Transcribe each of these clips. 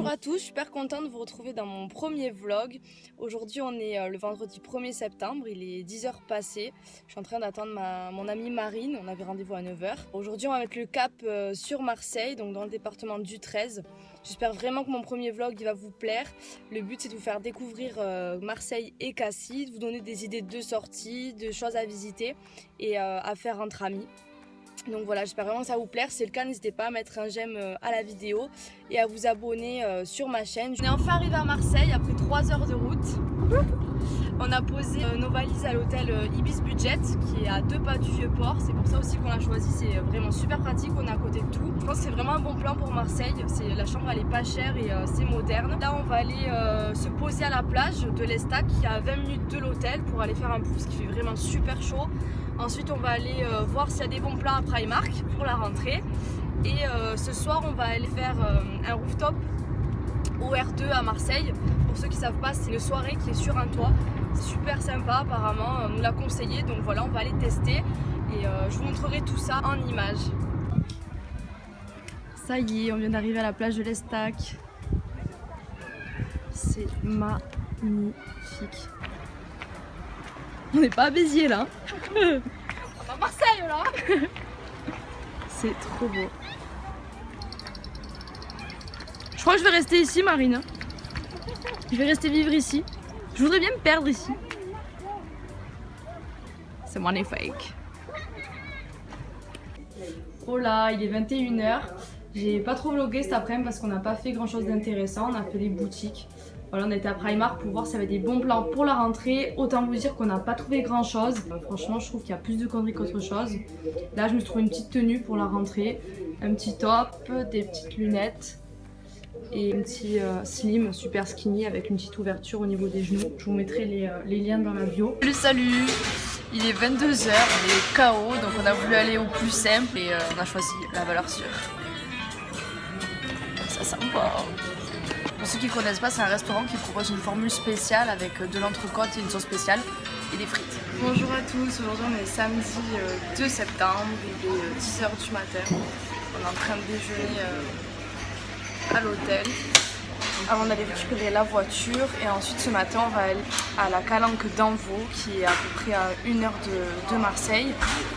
Bonjour à tous, super contente de vous retrouver dans mon premier vlog. Aujourd'hui on est le vendredi 1er septembre, il est 10h passées. Je suis en train d'attendre mon amie Marine, on avait rendez-vous à 9h. Aujourd'hui on va mettre le cap sur Marseille, donc dans le département du 13. J'espère vraiment que mon premier vlog il va vous plaire. Le but c'est de vous faire découvrir Marseille et Cassis, de vous donner des idées de sorties, de choses à visiter et à faire entre amis. Donc voilà, j'espère vraiment que ça vous plaire. Si c'est le cas, n'hésitez pas à mettre un j'aime à la vidéo et à vous abonner sur ma chaîne. On est enfin arrivé à Marseille après 3 heures de route. On a posé nos valises à l'hôtel Ibis Budget qui est à 2 pas du Vieux-Port. C'est pour ça aussi qu'on l'a choisi, c'est vraiment super pratique, on est à côté de tout. Je pense que c'est vraiment un bon plan pour Marseille. La chambre elle est pas chère et c'est moderne. Là on va aller se poser à la plage de l'Estac qui est à 20 minutes de l'hôtel pour aller faire un pouce qui fait vraiment super chaud. Ensuite on va aller voir s'il y a des bons plans à Primark pour la rentrée. Et ce soir on va aller faire un rooftop au R2 à Marseille. Pour ceux qui ne savent pas, c'est une soirée qui est sur un toit. C'est super sympa apparemment, on nous l'a conseillé. Donc voilà, on va aller tester et je vous montrerai tout ça en images. Ça y est, on vient d'arriver à la plage de l'Estac. C'est magnifique. On n'est pas à Béziers là. On est à Marseille là. C'est trop beau. Je crois que je vais rester ici, Marine. Je vais rester vivre ici. Je voudrais bien me perdre ici. C'est magnifique. Oh là, il est 21h. J'ai pas trop vlogué cet après-midi parce qu'on n'a pas fait grand chose d'intéressant. On a fait les boutiques. Voilà, on était à Primark pour voir s'il y avait des bons plans pour la rentrée. Autant vous dire qu'on n'a pas trouvé grand chose. Franchement, je trouve qu'il y a plus de conneries qu'autre chose. Là, je me suis trouvé une petite tenue pour la rentrée. Un petit top, des petites lunettes. Et un petit slim super skinny avec une petite ouverture au niveau des genoux. Je vous mettrai les liens dans la bio. Salut, il est 22h, on est KO, donc on a voulu aller au plus simple et on a choisi la valeur sûre. Ça sent bon. Pour ceux qui ne connaissent pas, c'est un restaurant qui propose une formule spéciale avec de l'entrecôte et une sauce spéciale et des frites. Bonjour à tous, aujourd'hui on est samedi 2 septembre, il est 10h du matin. On est en train de déjeuner à l'hôtel avant d'aller récupérer la voiture et ensuite ce matin on va aller à la Calanque d'Envaux qui est à peu près à 1 heure de Marseille.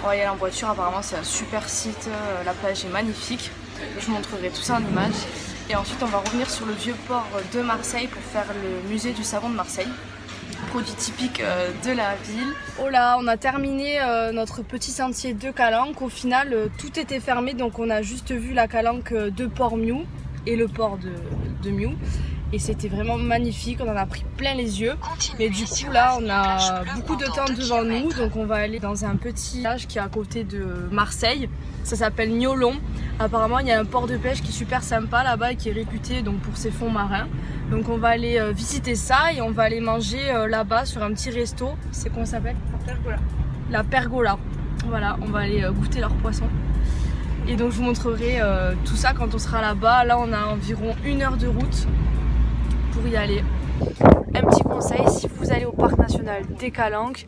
On va y aller en voiture, apparemment c'est un super site, la plage est magnifique, je vous montrerai tout ça en images et ensuite on va revenir sur le vieux port de Marseille pour faire le musée du savon de Marseille, produit typique de la ville. Oh là, on a terminé notre petit sentier de Calanque. Au final tout était fermé donc on a juste vu la Calanque de Port-Miou et le port de Miou et c'était vraiment magnifique, on en a pris plein les yeux. Mais du coup là on a beaucoup de temps devant nous, donc on va aller dans un petit village qui est à côté de Marseille, ça s'appelle Niolon. Apparemment il y a un port de pêche qui est super sympa là-bas et qui est réputé donc pour ses fonds marins, donc on va aller visiter ça et on va aller manger là-bas sur un petit resto. C'est comment ça s'appelle? La Pergola. La Pergola, voilà, on va aller goûter leurs poissons. Et donc je vous montrerai tout ça quand on sera là-bas. Là on a environ 1 heure de route pour y aller. Un petit conseil, si vous allez au parc national des Calanques,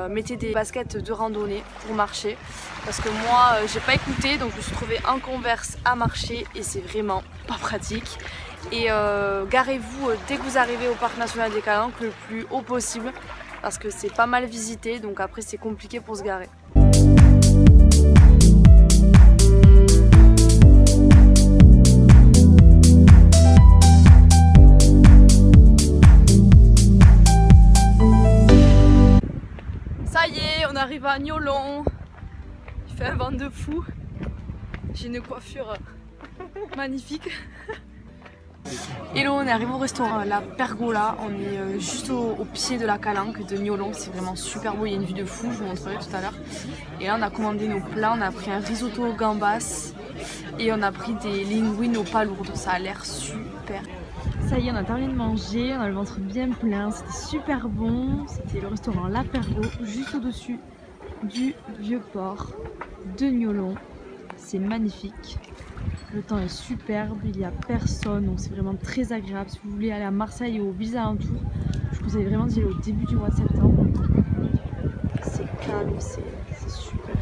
mettez des baskets de randonnée pour marcher. Parce que moi j'ai pas écouté, donc je me suis trouvée en Converse à marcher et c'est vraiment pas pratique. Et garez-vous dès que vous arrivez au parc national des Calanques le plus haut possible. Parce que c'est pas mal visité, donc après c'est compliqué pour se garer. Ça y est, on arrive à Niolon. Il fait un vent de fou. J'ai une coiffure magnifique. Hello, on est arrivé au restaurant La Pergola. On est juste au pied de la Calanque de Niolon. C'est vraiment super beau, il y a une vue de fou, je vous montrerai tout à l'heure. Et là on a commandé nos plats, on a pris un risotto aux gambas et on a pris des linguines aux palourdes. Ça a l'air super. Ça y est, on a terminé de manger, on a le ventre bien plein, c'était super bon. C'était le restaurant La Pergo, juste au-dessus du vieux port de Niolon. C'est magnifique, le temps est superbe, il n'y a personne, donc c'est vraiment très agréable. Si vous voulez aller à Marseille ou aux villes alentours, je vous conseille vraiment d'y aller au début du mois de septembre. C'est calme, c'est super.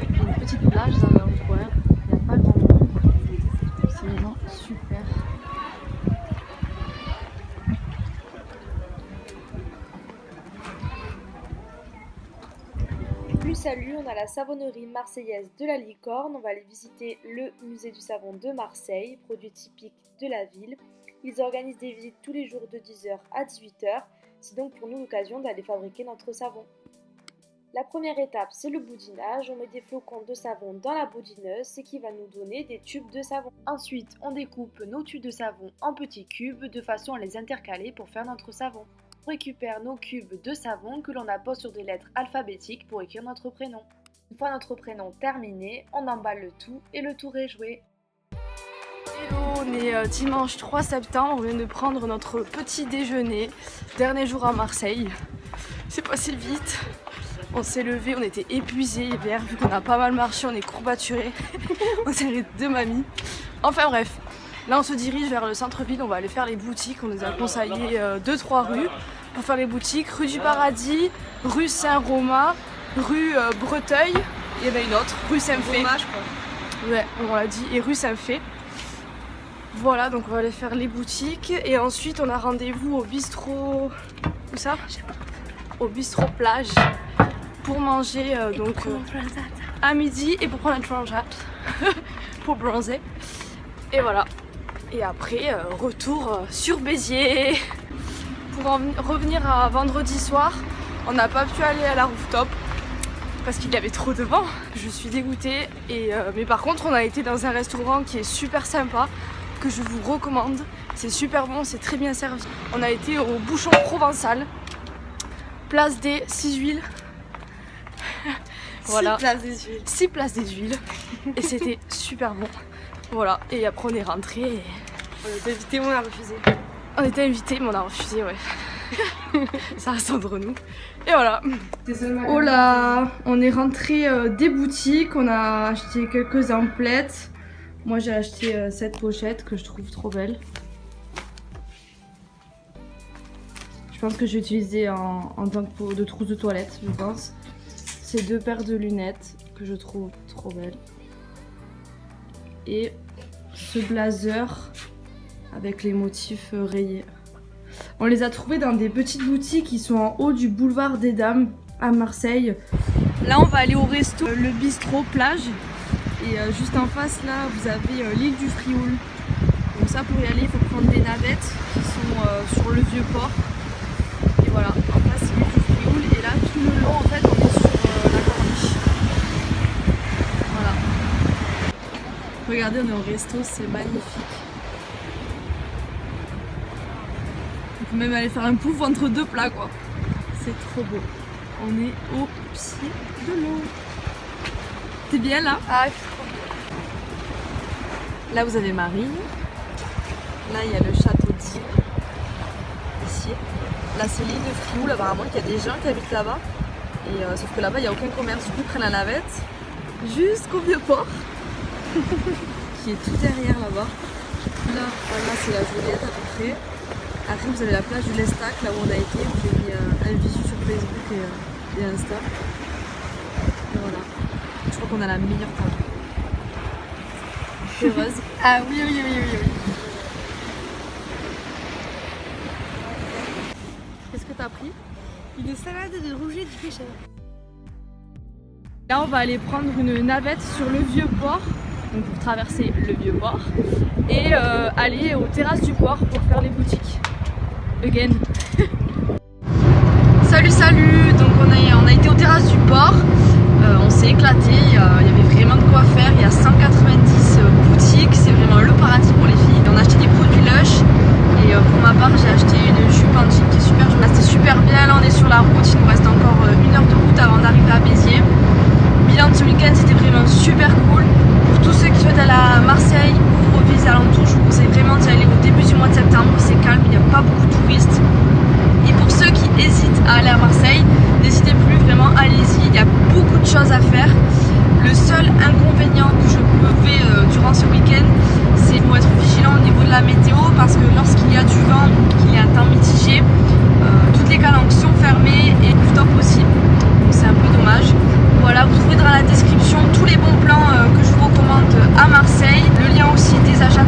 Il y a une petite plage dans un coin, il n'y a pas grand monde, c'est vraiment super. Salut, on a la savonnerie marseillaise de la Licorne. On va aller visiter le musée du savon de Marseille, produit typique de la ville. Ils organisent des visites tous les jours de 10h à 18h. C'est donc pour nous l'occasion d'aller fabriquer notre savon. La première étape, c'est le boudinage. On met des flocons de savon dans la boudineuse, ce qui va nous donner des tubes de savon. Ensuite, on découpe nos tubes de savon en petits cubes de façon à les intercaler pour faire notre savon. On récupère nos cubes de savon que l'on appose sur des lettres alphabétiques pour écrire notre prénom. Une fois notre prénom terminé, on emballe le tout et le tour est joué. Hello, on est dimanche 3 septembre, on vient de prendre notre petit déjeuner. Dernier jour à Marseille. C'est passé vite. On s'est levé, on était épuisés hier, vu qu'on a pas mal marché, on est courbaturés. On s'est arrêté de mamie. Enfin bref, là on se dirige vers le centre-ville, on va aller faire les boutiques. On nous a conseillé 2-3 rues pour faire les boutiques. Rue du Paradis, rue Saint-Romain, rue Breteuil, il y en a une autre, rue Saint-Fé. Ouais, on l'a dit, et rue Saint-Fé. Voilà, donc on va aller faire les boutiques et ensuite on a rendez-vous au bistrot. Où ça? Au bistrot plage pour manger à midi et pour prendre un transat pour bronzer. Et voilà. Et après, retour sur Béziers. Pour en revenir à vendredi soir, on n'a pas pu aller à la rooftop parce qu'il y avait trop de vent. Je suis dégoûtée. Mais par contre, on a été dans un restaurant qui est super sympa, que je vous recommande. C'est super bon, c'est très bien servi. On a été au Bouchon Provençal, place des 6 huiles. Voilà. 6 places des huiles. Et c'était super bon. Voilà. Et après on est rentré. Et... on était invités, mais on a refusé. On était invités, mais on a refusé, ouais. Ça reste entre nous. Et voilà. Oh là, on est rentré des boutiques. On a acheté quelques emplettes. Moi j'ai acheté cette pochette que je trouve trop belle. Je pense que je vais utiliser en tant que de trousse de toilette, je pense. Ces 2 paires de lunettes que je trouve trop belles. Et ce blazer avec les motifs rayés. On les a trouvés dans des petites boutiques qui sont en haut du boulevard des Dames à Marseille. Là on va aller au resto, le bistrot plage. Et juste en face là vous avez l'île du Frioul. Donc ça pour y aller il faut prendre des navettes qui sont sur le vieux port. Et voilà, en face c'est l'île du Frioul et là tout le long en fait on est sur la corniche. Voilà. Regardez on est au resto, c'est magnifique. On peut même aller faire un pouf entre 2 plats quoi. C'est trop beau. On est au pied de l'eau. T'es bien là? Ah, là vous avez Marie. Là il y a le château d'Y. Ici. Là c'est l'île de Frioul, apparemment qu'il y a des gens qui habitent là-bas. Et sauf que là-bas il n'y a aucun commerce, du coup ils prennent la navette jusqu'au vieux port. Qui est tout derrière là-bas. Là, voilà, c'est la Juliette à peu près. Après vous avez la plage du Lestac, là où on a été, où j'ai mis un visu sur Facebook et Insta. Et voilà. Je crois qu'on a la meilleure table. T'es heureuse? Ah oui. Qu'est-ce que t'as pris? Une salade de rouget du pêcheur. Là on va aller prendre une navette sur le vieux port, donc pour traverser le vieux port, et aller aux terrasses du port pour faire les boutiques. Again. Salut. Donc on a été aux terrasses du port. On s'est éclaté, il y avait vraiment de quoi faire, il y a 190 boutiques, c'est vraiment le paradis pour les filles. On a acheté des produits Lush et pour ma part j'ai acheté une jupe en jean qui est super jolie. C'était super bien, là on est sur la route, il nous reste encore 1 heure de route avant d'arriver à Béziers. Bilan de ce week-end c'était vraiment super cool. Pour tous ceux qui souhaitent aller à Marseille ou aux villes alentours, je vous conseille vraiment d'y aller au début du mois de septembre, c'est calme, il n'y a pas beaucoup de touristes. Et pour ceux qui hésitent à aller à Marseille, n'hésitez plus, vraiment allez-y, il y a beaucoup de choses à faire. Le seul inconvénient que je pouvais durant ce week-end, c'est qu'il faut être vigilant au niveau de la météo parce que lorsqu'il y a du vent, qu'il y a un temps mitigé, toutes les calanques sont fermées et le top aussi, donc c'est un peu dommage. Voilà, vous trouverez dans la description tous les bons plans que je vous recommande à Marseille, le lien aussi des agences